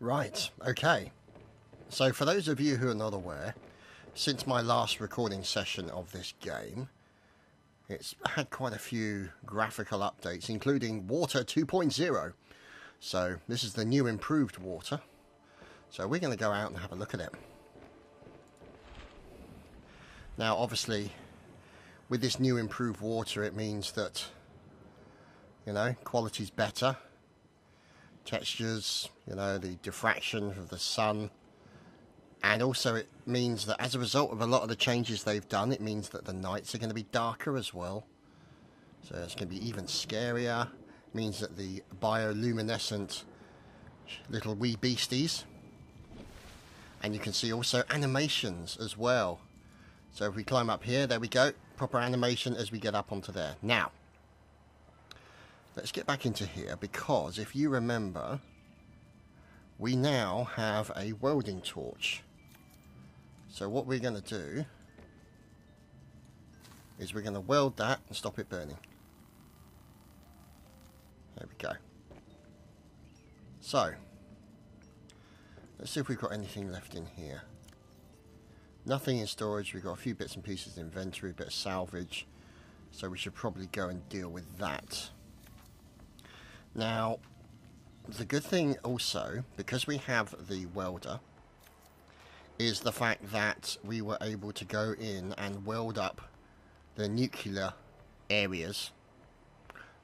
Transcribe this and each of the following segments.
Right, okay. So for those of you who are not aware, since my last recording session of this game, it's had quite a few graphical updates, including Water 2.0. So this is the new improved water. So we're going to go out and have a look at it. Now obviously, with this new improved water, it means that, you know, quality's better. Textures, you know, the diffraction of the sun. And also it means that as a result of a lot of the changes they've done, it means that the nights are going to be darker as well. So it's going to be even scarier. It means that the bioluminescent little wee beasties. And you can see also animations as well. So if we climb up here, there we go. Proper animation as we get up onto there. Now, let's get back into here, because if you remember, we now have a welding torch. So what we're going to do is we're going to weld that and stop it burning. There we go. So, let's see if we've got anything left in here. Nothing in storage. We've got a few bits and pieces in inventory, a bit of salvage. So we should probably go and deal with that. Now, the good thing also, because we have the welder, is the fact that we were able to go in and weld up the nuclear areas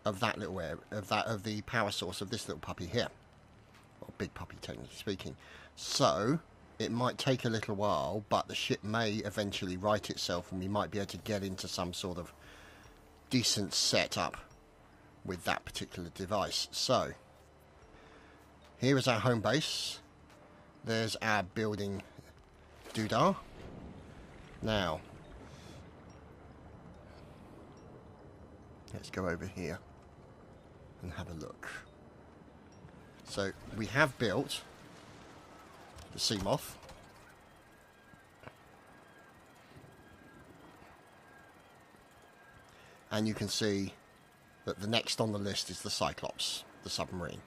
of that little area, of the power source of this little puppy here, or big puppy technically speaking. So it might take a little while, but the ship may eventually right itself, and we might be able to get into some sort of decent setup with that particular device. So here is our home base. There's our building doodah. Now let's go over here and have a look. So we have built the sea moth. And you can see that the next on the list is the Cyclops, the submarine.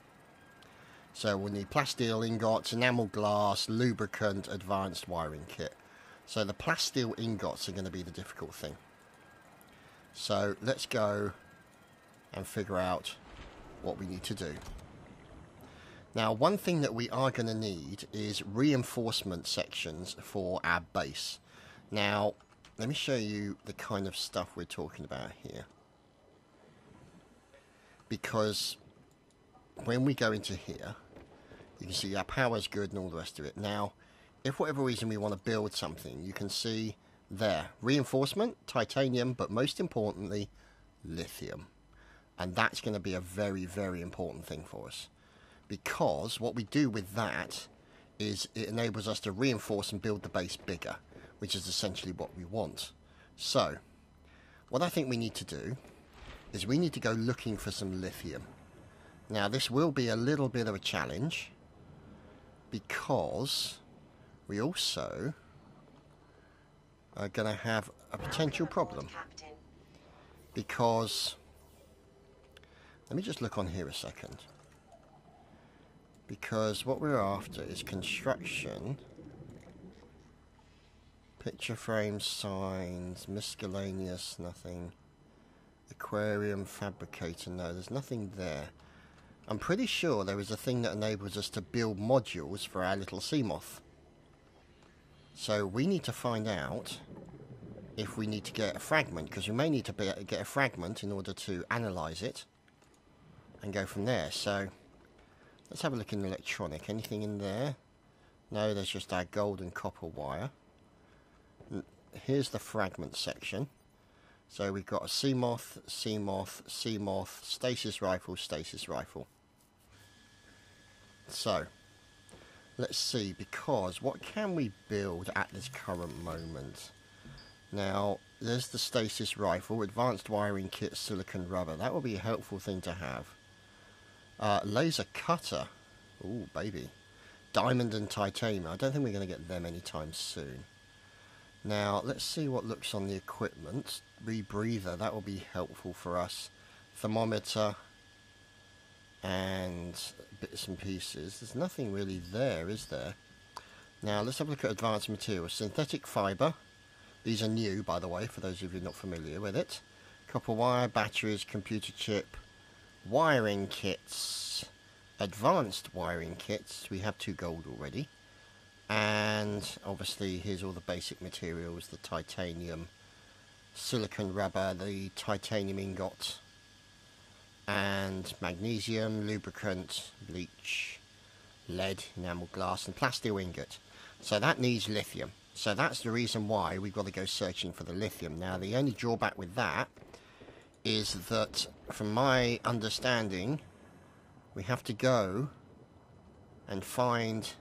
So we'll need plasteel ingots, enamel glass, lubricant, advanced wiring kit. So the plasteel ingots are going to be the difficult thing. So let's go and figure out what we need to do. Now, one thing that we are going to need is reinforcement sections for our base. Now, let me show you the kind of stuff we're talking about here. Because when we go into here, you can see our power's good and all the rest of it. Now, if for whatever reason we want to build something, you can see there, reinforcement, titanium, but most importantly, lithium. And that's going to be a very, very important thing for us. Because what we do with that is it enables us to reinforce and build the base bigger, which is essentially what we want. So, what I think we need to do is we need to go looking for some lithium. Now, this will be a little bit of a challenge, because we also are going to have a potential problem. Because, let me just look on here a second. Because what we're after is construction, picture frame, signs, miscellaneous, nothing. Aquarium, fabricator, no, there's nothing there. I'm pretty sure there is a thing that enables us to build modules for our little sea moth. So we need to find out if we need to get a fragment, because we may need to get a fragment in order to analyze it and go from there. So let's have a look in the electronic. Anything in there? No, there's just our gold and copper wire. Here's the fragment section. So we've got a sea moth, sea moth, sea moth, stasis rifle, stasis rifle. So let's see, because what can we build at this current moment? Now, there's the stasis rifle, advanced wiring kit, silicon rubber. That will be a helpful thing to have. Laser cutter. Ooh, baby. Diamond and titanium. I don't think we're going to get them anytime soon. Now, let's see what looks on the equipment. Rebreather, that will be helpful for us. Thermometer and bits and pieces. There's nothing really there, is there? Now, let's have a look at advanced materials. Synthetic fibre. These are new, by the way, for those of you not familiar with it. Copper wire, batteries, computer chip, wiring kits, advanced wiring kits. We have 2 gold already. And obviously, here's all the basic materials. The titanium, silicon rubber, the titanium ingot, and magnesium, lubricant, bleach, lead, enamel glass, and plasteel ingot. So that needs lithium. So that's the reason why we've got to go searching for the lithium. Now, the only drawback with that is that, from my understanding, we have to go and find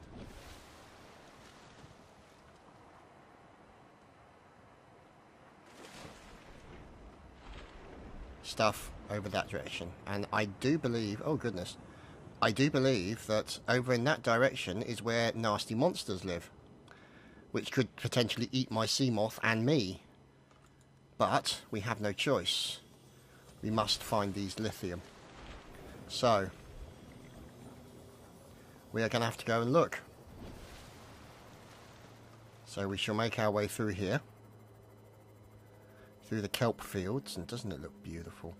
stuff over that direction. And I do believe, oh goodness, I do believe that over in that direction is where nasty monsters live, which could potentially eat my sea moth and me. But we have no choice. We must find these lithium. So we are going to have to go and look. So we shall make our way through here, through the kelp fields, and doesn't it look beautiful?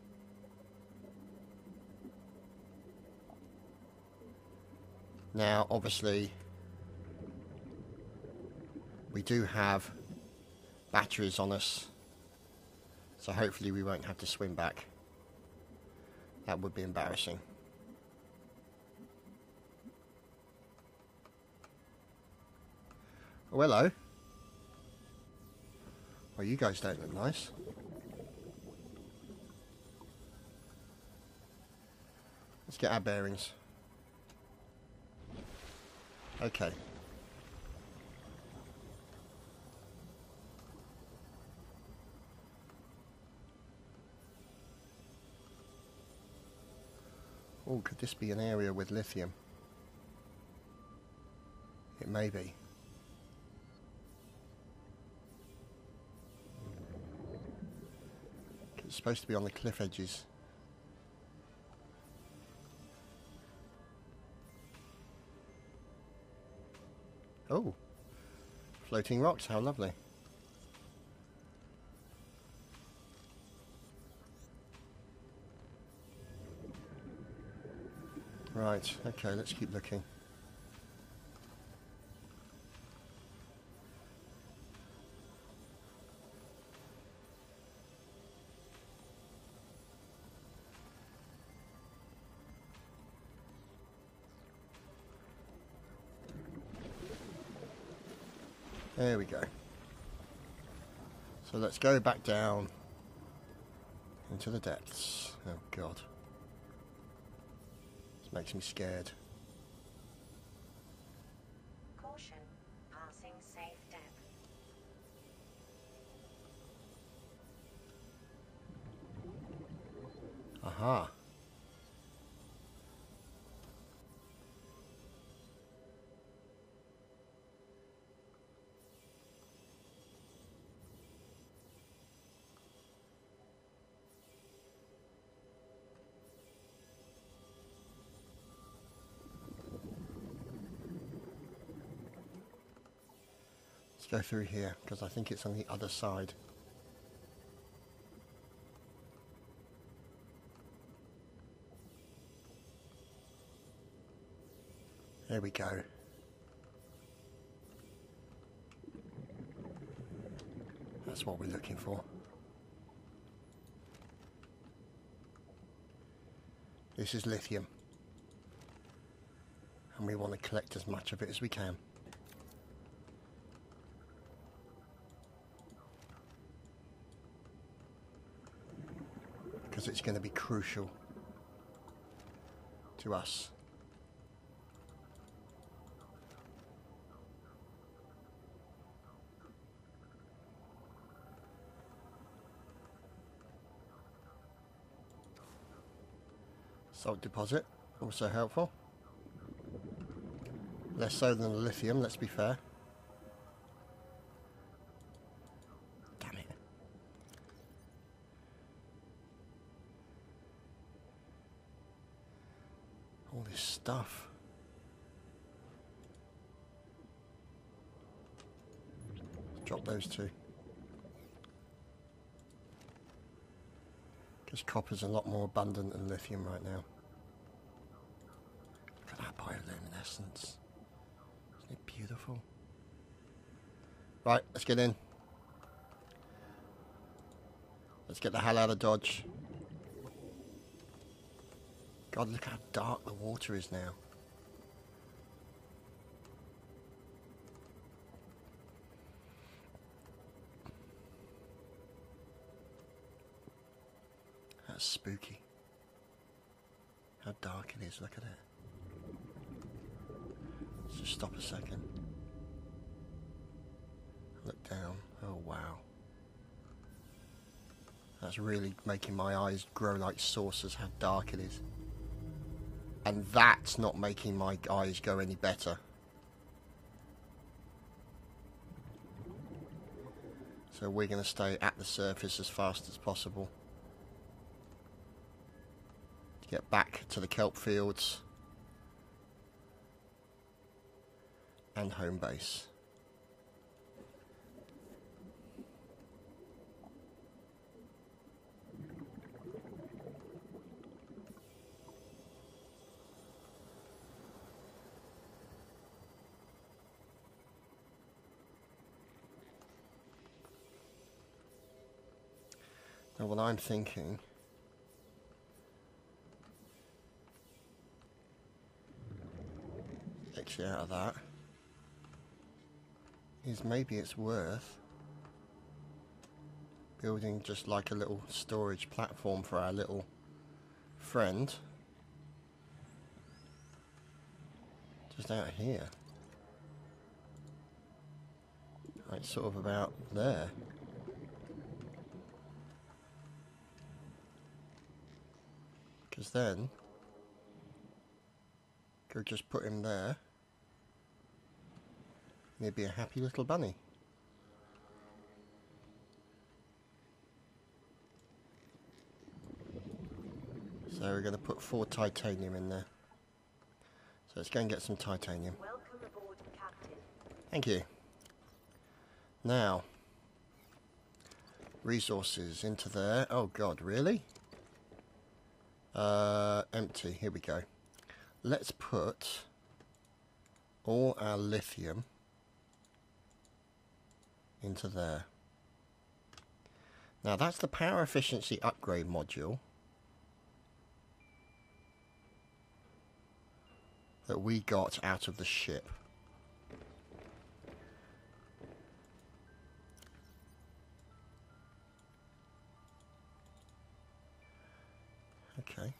Now, obviously, we do have batteries on us, so hopefully we won't have to swim back. That would be embarrassing. Oh, hello. Oh, you guys don't look nice. Let's get our bearings. Okay. Oh, could this be an area with lithium? It may be. It's supposed to be on the cliff edges. Oh, floating rocks, how lovely. Right, okay, let's keep looking. There we go. So let's go back down into the depths. Oh God. This makes me scared. Caution, passing safe depth. Aha. Go through here because I think it's on the other side. There we go. That's what we're looking for. This is lithium, and we want to collect as much of it as we can. Because it's going to be crucial to us. Salt deposit, also helpful. Less so than the lithium, let's be fair. All this stuff. Drop those two. Because copper's a lot more abundant than lithium right now. Look at that bioluminescence. Isn't it beautiful? Right, let's get in. Let's get the hell out of Dodge. God, look how dark the water is now. That's spooky. How dark it is, look at it. Let's just stop a second. Look down. Oh wow. That's really making my eyes grow like saucers, how dark it is. And that's not making my eyes go any better. So we're going to stay at the surface as fast as possible. To get back to the kelp fields. And home base. Now what I'm thinking exit out of that is maybe it's worth building just like a little storage platform for our little friend just out here, like sort of about there. Because then, could just put him there, and he'd be a happy little bunny. So we're going to put 4 titanium in there. So let's go and get some titanium. Welcome aboard, Captain. Thank you. Now, resources into there. Oh God, really? Empty. Here we go. Let's put all our lithium into there. Now that's the power efficiency upgrade module that we got out of the ship. Okay.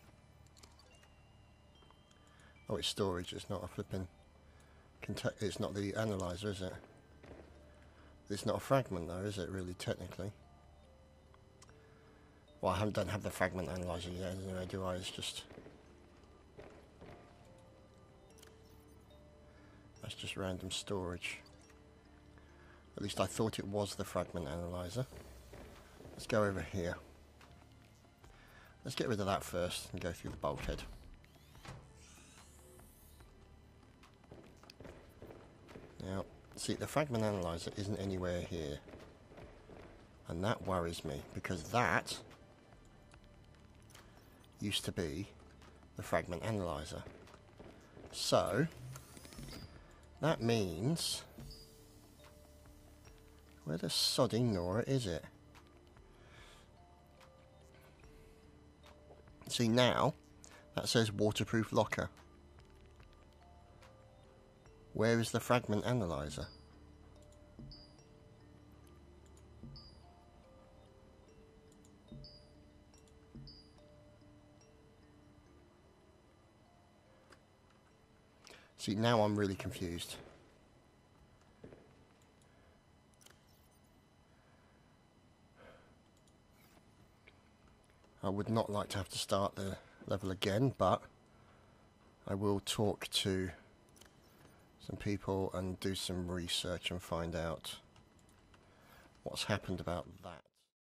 Oh, it's storage, it's not a flipping... It's not the analyzer, is it? It's not a fragment though, is it really, technically? Well, I don't have the fragment analyzer yet anyway, do I? It's just... That's just random storage. At least I thought it was the fragment analyzer. Let's go over here. Let's get rid of that first and go through the bulkhead. Now, see, the fragment analyzer isn't anywhere here. And that worries me, because that used to be the fragment analyzer. So, that means... Where the sodding Nora is it? See, now, that says waterproof locker. Where is the fragment analyzer? See, now I'm really confused. I would not like to have to start the level again, but I will talk to some people and do some research and find out what's happened about that.